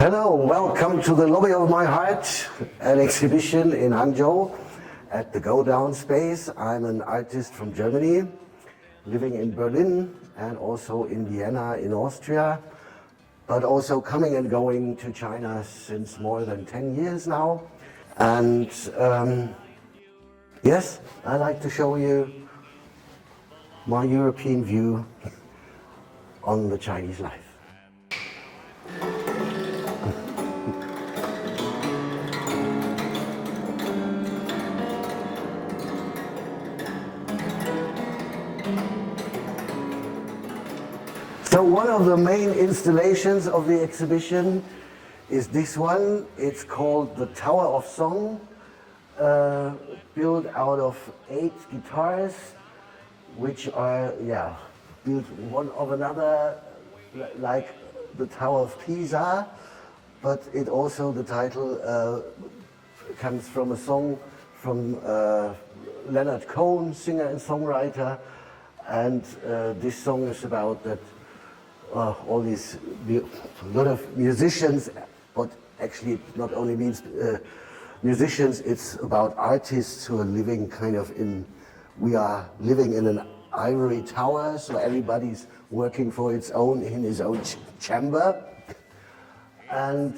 Hello, welcome to the Lobby of My Heart, an exhibition in Hangzhou at the GODOWN space. I'm an artist from Germany, living in Berlin and also in Vienna in Austria, but also coming and going to China since more than 10 years now. And yes, I like to show you my European view on the Chinese life. So one of the main installations of the exhibition is this one. It's called the Tower of Song, built out of 8 guitars, which are built one of another, like the Tower of Pisa. But it also, the title comes from a song from Leonard Cohen, singer and songwriter. And this song is about that all these, a lot of musicians, but actually it not only means musicians, it's about artists who are living kind of we are living in an ivory tower, so everybody's working for its own, in his own chamber. And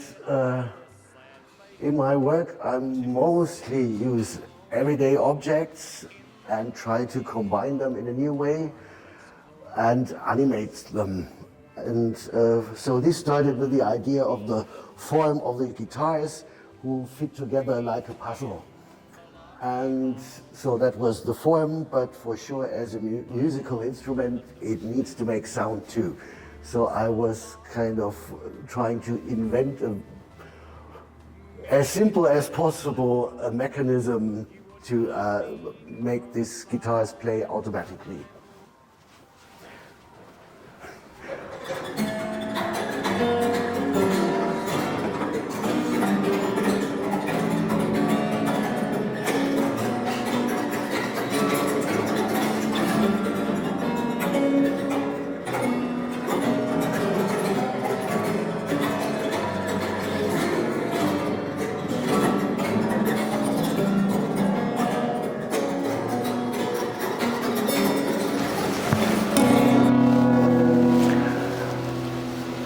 in my work, I mostly use everyday objects and try to combine them in a new way and animate them. And so this started with the idea of the form of the guitars who fit together like a puzzle. And so that was the form, but for sure as a musical instrument, it needs to make sound too. So I was kind of trying to invent as simple as possible a mechanism to make these guitars play automatically.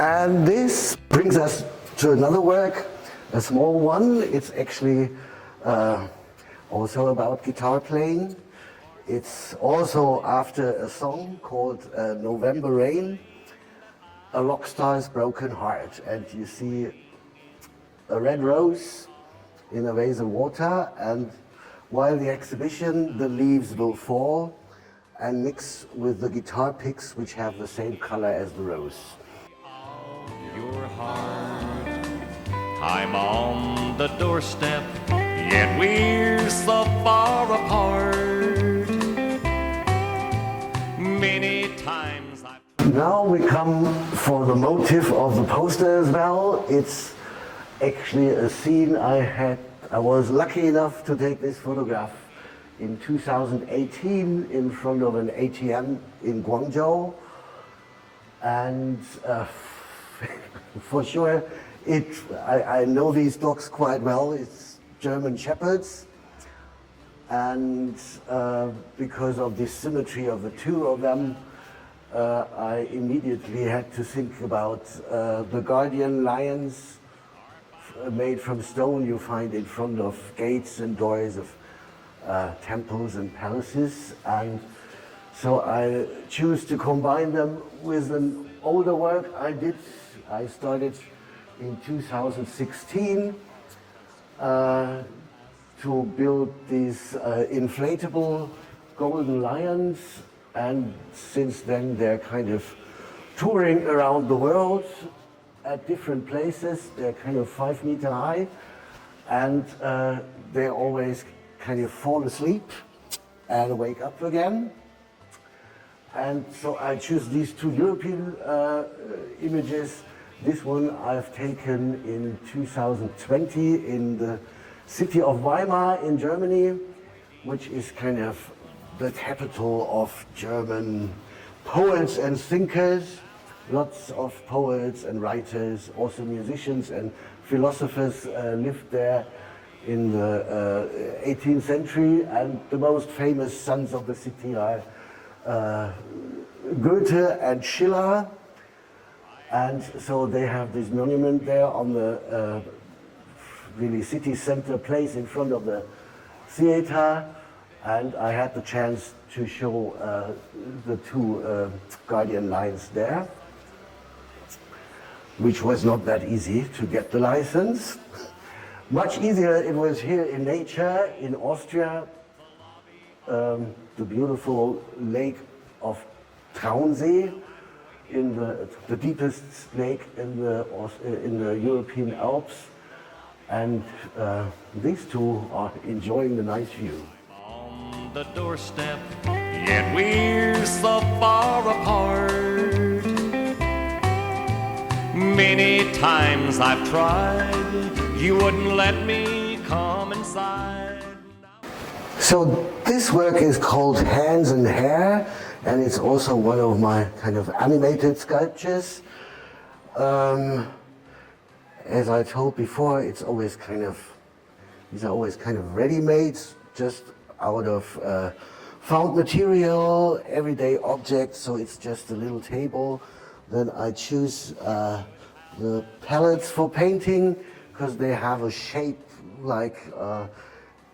And this brings us to another work, a small one. It's actually also about guitar playing. It's also after a song called November Rain, A Rock Star's Broken Heart. And you see a red rose in a vase of water, and while the exhibition, the leaves will fall and mix with the guitar picks, which have the same color as the rose. Your heart, I'm on the doorstep, yet we're so far apart. Many times Now we come for the motive of the poster as well. It's actually a scene I was lucky enough to take this photograph in 2018 in front of an ATM in Guangzhou. And for sure, I know these dogs quite well. It's German Shepherds, and because of the symmetry of the two of them, I immediately had to think about the guardian lions made from stone you find in front of gates and doors of temples and palaces. And so I choose to combine them with an older work I did. I started in 2016 to build these inflatable golden lions, and since then they're kind of touring around the world at different places. They're kind of 5 meter high, and they always kind of fall asleep and wake up again. And so I choose these 2 European images. This one I've taken in 2020 in the city of Weimar in Germany, which is kind of the capital of German poets and thinkers. Lots of poets and writers, also musicians and philosophers lived there in the 18th century, and the most famous sons of the city are Goethe and Schiller. And so they have this monument there on the really city center place in front of the theater, and I had the chance to show the two Guardian lines there, which was not that easy to get the license. Much easier it was here in nature, in Austria, the beautiful lake of Traunsee, in the deepest lake in the European Alps, and these two are enjoying the nice view. On the doorstep, yet we're so far apart. Many times I've tried, you wouldn't let me come inside. So this work is called Hands and Hair, and it's also one of my kind of animated sculptures. As I told before, these are always kind of ready-made, just out of found material, everyday objects. So it's just a little table. Then I choose the palettes for painting because they have a shape like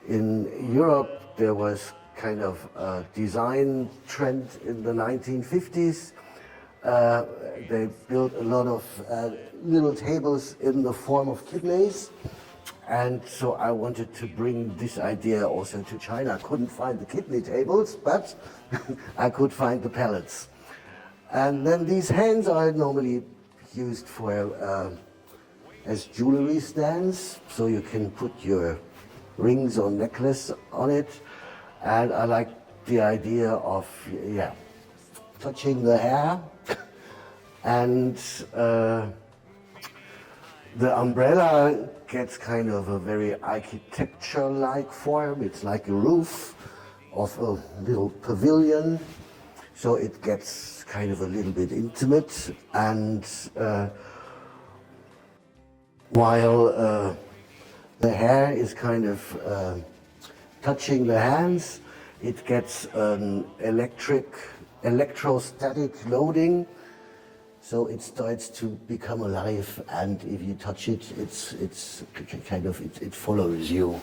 in Europe there was kind of a design trend in the 1950s. They built a lot of little tables in the form of kidneys, and so I wanted to bring this idea also to China. I couldn't find the kidney tables, but I could find the pallets. And then these hands are normally used for as jewelry stands, so you can put your rings or necklace on it. And I like the idea of touching the hair, and the umbrella gets kind of a very architecture-like form. It's like a roof of a little pavilion, so it gets kind of a little bit intimate. And while the hair is kind of touching the hands, it gets an electrostatic loading, so it starts to become alive, and if you touch it, it follows you.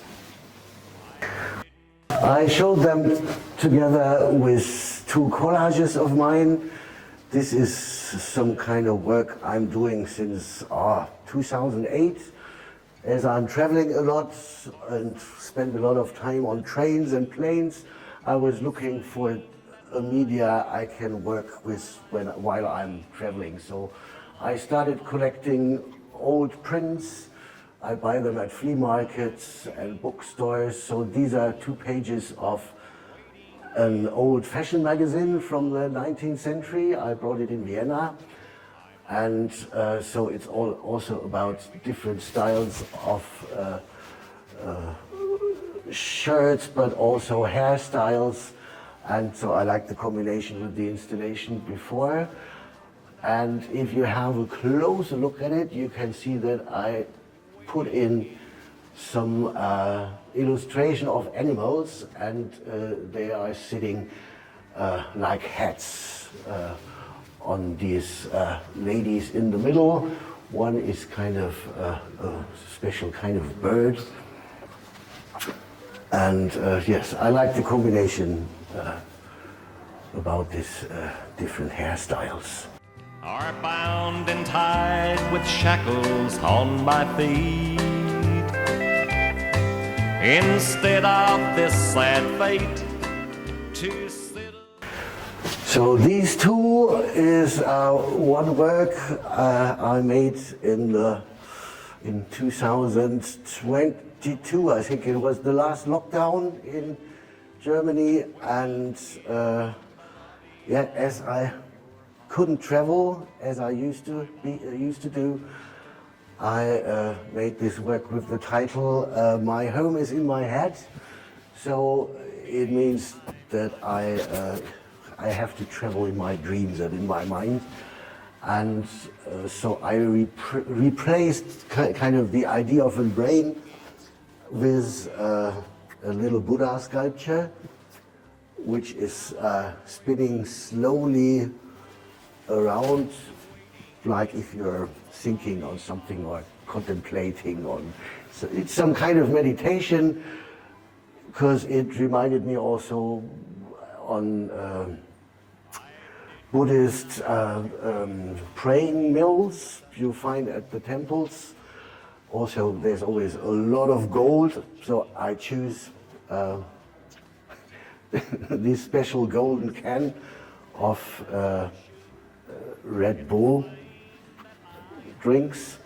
I showed them together with two collages of mine. This is some kind of work I'm doing since 2008. As I'm traveling a lot and spend a lot of time on trains and planes, I was looking for a media I can work with while I'm traveling. So I started collecting old prints. I buy them at flea markets and bookstores. So these are 2 pages of an old fashion magazine from the 19th century. I brought it in Vienna. And so it's also about different styles of shirts, but also hairstyles. And so I like the combination with the installation before. And if you have a closer look at it, you can see that I put in some illustration of animals, and they are sitting like hats on these ladies in the middle. One is kind of a special kind of bird. And yes, I like the combination about these different hairstyles. Are bound and tied with shackles on my feet. Instead of this sad fate to sit. So these two is one work I made in 2022. I think it was the last lockdown in Germany, and as I couldn't travel as I used to do, I made this work with the title "My Home is in My Head." So it means that I have to travel in my dreams and in my mind. And so I replaced kind of the idea of a brain with a little Buddha sculpture, which is spinning slowly around, like if you're thinking on something or contemplating on. So it's some kind of meditation, because it reminded me also on Buddhist praying mills you find at the temples. Also, there's always a lot of gold, so I choose this special golden can of Red Bull drinks,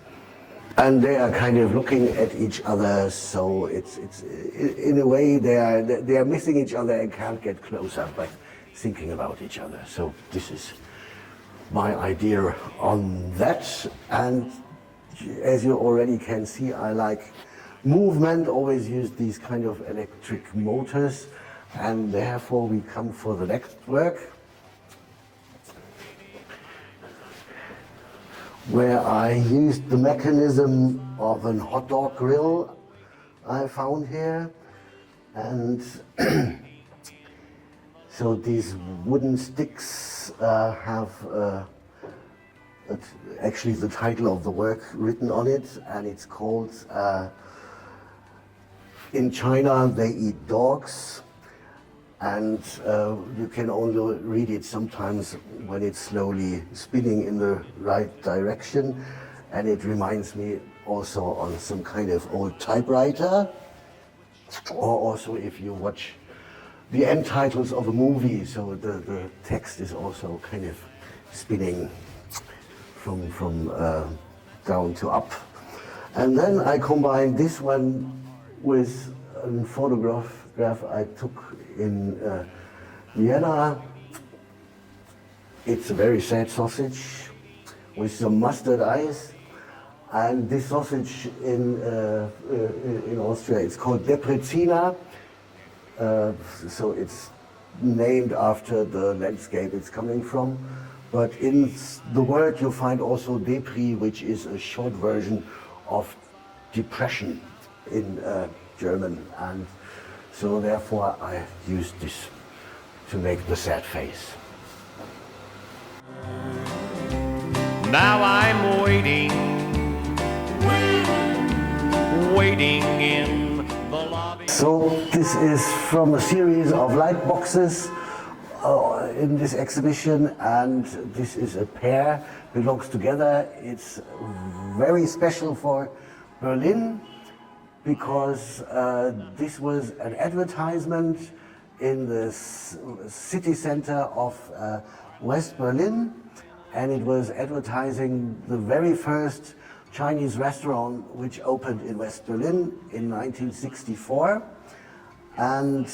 and they are kind of looking at each other. So it's in a way they are missing each other and can't get closer, but thinking about each other. So this is my idea on that. And as you already can see, I like movement, always use these kind of electric motors, and therefore we come for the next work, where I used the mechanism of an hot dog grill I found here. And so these wooden sticks have actually the title of the work written on it, and it's called In China They Eat Dogs. And you can only read it sometimes when it's slowly spinning in the right direction. And it reminds me also on some kind of old typewriter, or also if you watch the end titles of a movie, so the text is also kind of spinning from down to up. And then I combined this one with a photograph I took in Vienna. It's a very sad sausage with some mustard eyes. And this sausage in Austria, it's called Deprezina. So it's named after the landscape it's coming from. But in the word you find also Depri, which is a short version of depression in German. And so therefore I used this to make the sad face. Now I'm waiting in the lobby. So this is from a series of light boxes in this exhibition, and this is a pair, belongs together. It's very special for Berlin, because this was an advertisement in the city center of West Berlin, and it was advertising the very first Chinese restaurant which opened in West Berlin in 1964. And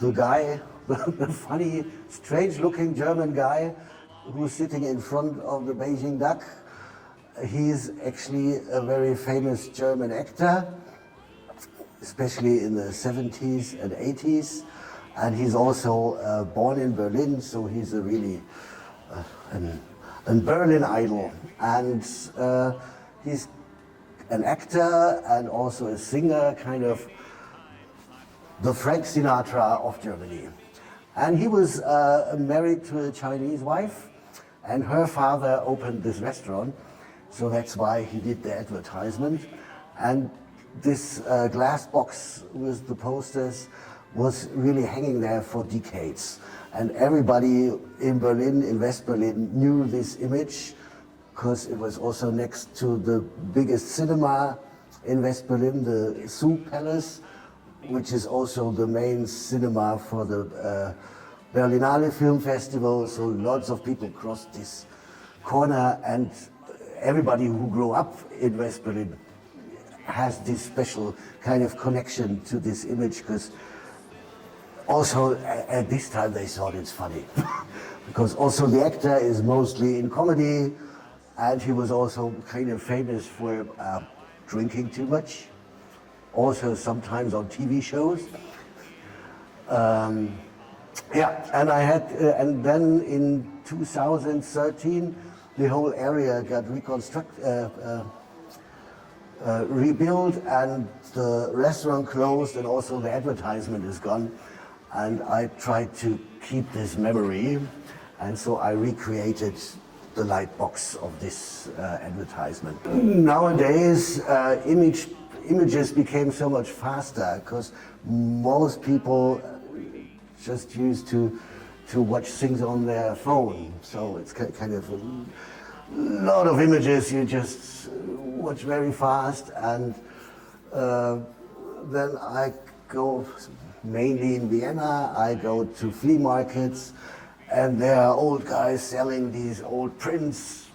the guy, the funny, strange-looking German guy who's sitting in front of the Beijing Duck, he's actually a very famous German actor, especially in the 70s and 80s. And he's also born in Berlin, so he's a really a Berlin idol. And he's an actor and also a singer, kind of the Frank Sinatra of Germany. And he was married to a Chinese wife, and her father opened this restaurant. So that's why he did the advertisement. And this glass box with the posters was really hanging there for decades. And everybody in Berlin, in West Berlin, knew this image, because it was also next to the biggest cinema in West Berlin, the Zoo Palace, which is also the main cinema for the Berlinale Film Festival. So lots of people crossed this corner, and everybody who grew up in West Berlin has this special kind of connection to this image, because also at this time they thought it's funny. Because also the actor is mostly in comedy, and he was also kind of famous for drinking too much, also sometimes on TV shows. Yeah, and I had, and then in 2013, the whole area got rebuilt, and the restaurant closed, and also the advertisement is gone. And I tried to keep this memory, and so I recreated the light box of this advertisement. Nowadays, images became so much faster because most people just used to watch things on their phone. So it's kind of a lot of images you just watch very fast, and then I go mainly in Vienna. I go to flea markets, and there are old guys selling these old prints.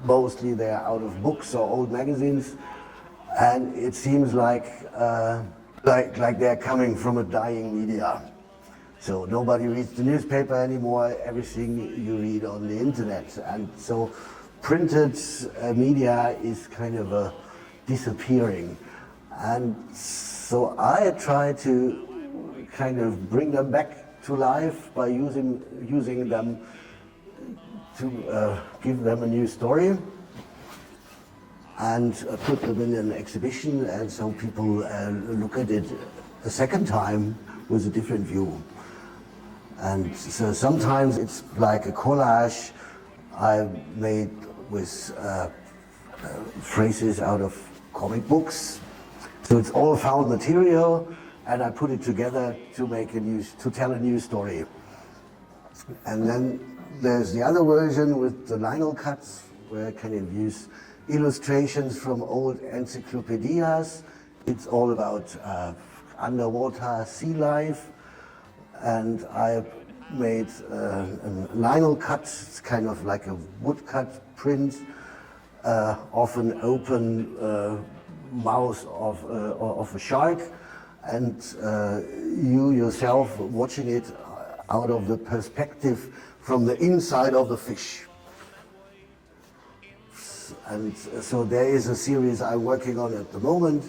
Mostly they're out of books or old magazines, and it seems like they're coming from a dying media. So nobody reads the newspaper anymore. Everything you read on the internet, and so printed media is kind of disappearing. And so I try to kind of bring them back to life by using them to give them a new story and put them in an exhibition, and so people look at it a second time with a different view. And so sometimes it's like a collage I made with phrases out of comic books. So it's all found material, and I put it together to tell a new story. And then there's the other version with the lino cuts, where I kind of use illustrations from old encyclopedias. It's all about underwater sea life, and I made a lino cut. It's kind of like a woodcut print of an open mouth of a shark, and you yourself watching it out of the perspective from the inside of the fish. And so there is a series I'm working on at the moment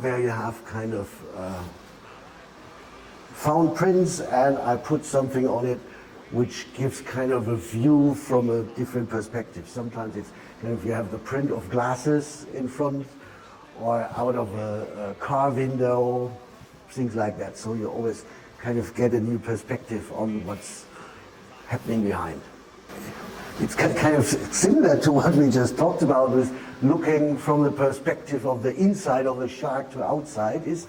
where you have kind of found prints, and I put something on it which gives kind of a view from a different perspective. Sometimes it's kind of you have the print of glasses in front or out of a car window, things like that. So you always kind of get a new perspective on what's happening behind. It's kind of similar to what we just talked about with looking from the perspective of the inside of the shark to outside. Is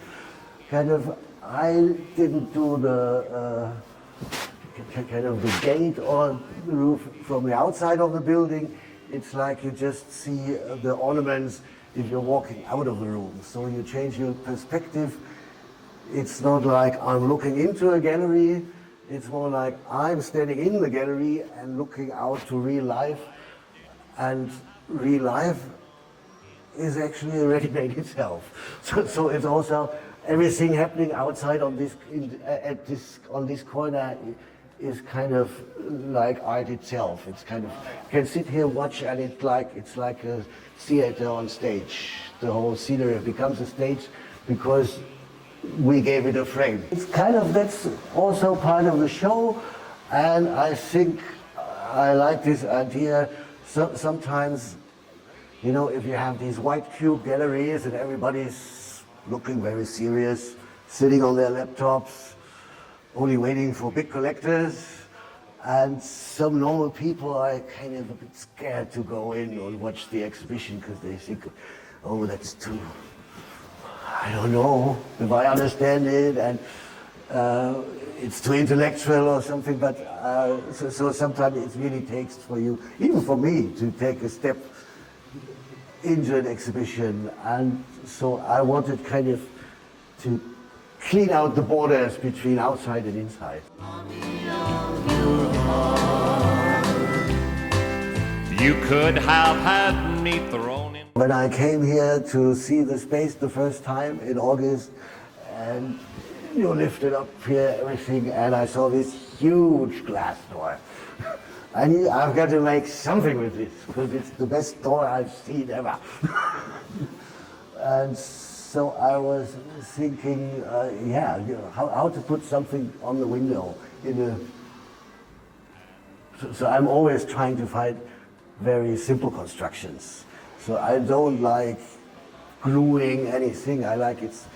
kind of, I didn't do the kind of the gate or the roof from the outside of the building. It's like you just see the ornaments if you're walking out of the room. So you change your perspective. It's not like I'm looking into a gallery. It's more like I'm standing in the gallery and looking out to real life. And real life is actually already made itself. So it's also everything happening outside on this on this corner is kind of like art itself. It's kind of, you can sit here, watch, and it's like a theater on stage. The whole scenery becomes a stage because we gave it a frame. It's kind of, that's also part of the show, and I think I like this idea. Sometimes, you know, if you have these white cube galleries and everybody's looking very serious, sitting on their laptops, only waiting for big collectors, and some normal people are kind of a bit scared to go in or watch the exhibition because they think, oh, that's too, I don't know if I understand it, and it's too intellectual or something, but so sometimes it really takes for you, even for me, to take a step into an exhibition. And so I wanted kind of to clean out the borders between outside and inside. You could have had me thrown in. When I came here to see the space the first time in August, and you lifted up here everything, and I saw this huge glass door. I've got to make something with this because it's the best door I've seen ever. And so I was thinking, how to put something on the window. So I'm always trying to find very simple constructions. So I don't like gluing anything. I like if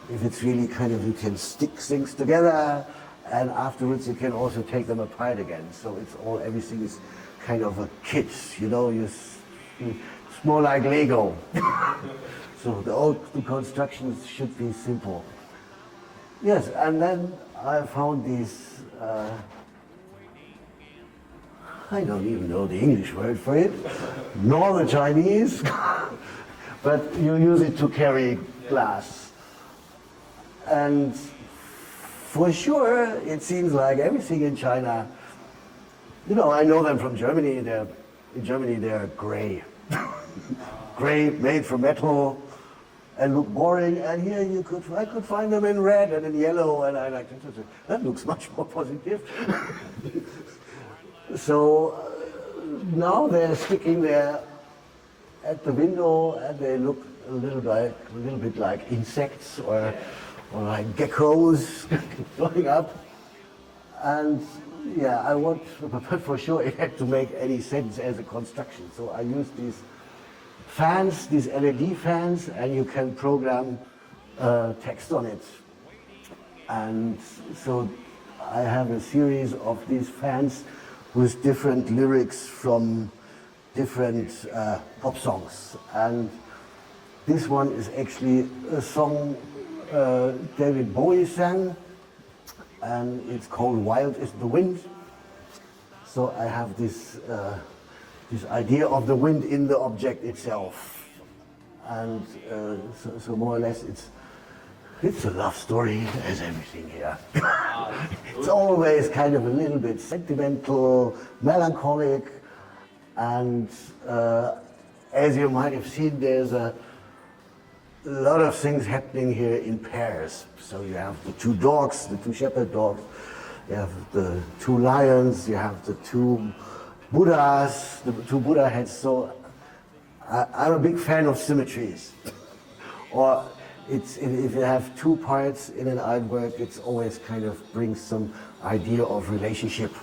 it's really kind of, you can stick things together, and afterwards you can also take them apart again. So everything is kind of a kit, you know, it's more like Lego. So the constructions should be simple. Yes, and then I found these, I don't even know the English word for it, nor the Chinese, but you use it to carry glass. And for sure, it seems like everything in China, you know, I know them from Germany, in Germany they're gray. Gray, made from metal, and look boring, and here I could find them in red and in yellow, and I like that looks much more positive. So now they're sticking there at the window, and they look a little bit like insects or like geckos going up. And yeah, but for sure it had to make any sense as a construction. So I used these fans, these LED fans, and you can program text on it. And so I have a series of these fans with different lyrics from different pop songs. And this one is actually a song David Bowie sang, and it's called Wild is the Wind. So I have this idea of the wind in the object itself. And so more or less it's a love story, as everything here. It's always kind of a little bit sentimental, melancholic, and as you might have seen, there's a lot of things happening here in pairs. So you have the two dogs, the two shepherd dogs, you have the two lions, you have the two Buddhas, the two Buddha heads. So I'm a big fan of symmetries. Or if you have two parts in an artwork, it's always kind of brings some idea of relationship.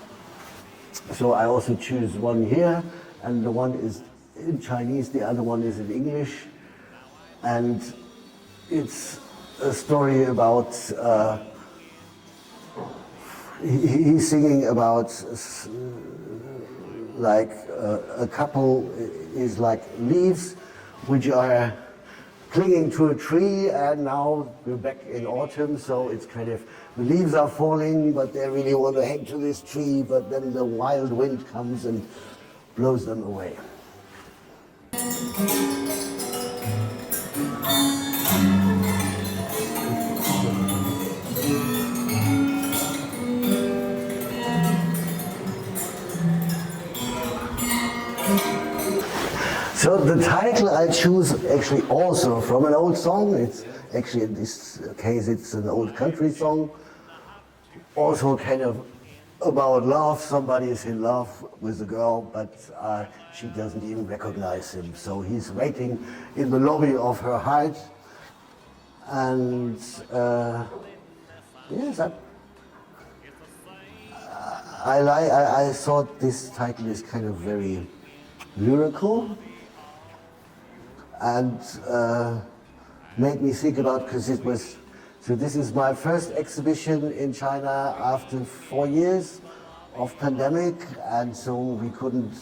So I also choose one here, and the one is in Chinese, the other one is in English. And it's a story about, he's singing about like a couple is like leaves which are clinging to a tree, and now we're back in autumn, so it's kind of, the leaves are falling, but they really want to hang to this tree, but then the wild wind comes and blows them away. So the title I choose actually also from an old song. It's actually, in this case, it's an old country song. Also kind of about love. Somebody is in love with a girl, but she doesn't even recognize him. So he's waiting in the lobby of her heart. And yes, I thought this title is kind of very lyrical, and made me think about, because it was, so this is my first exhibition in China after 4 years of pandemic, and so we couldn't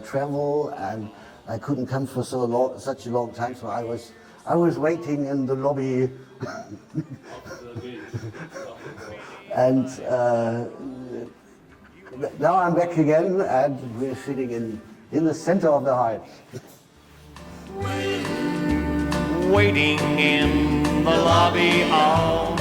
travel, and I couldn't come for such a long time, so I was waiting in the lobby. And now I'm back again, and we're sitting in the center of the heart. Waiting in the lobby all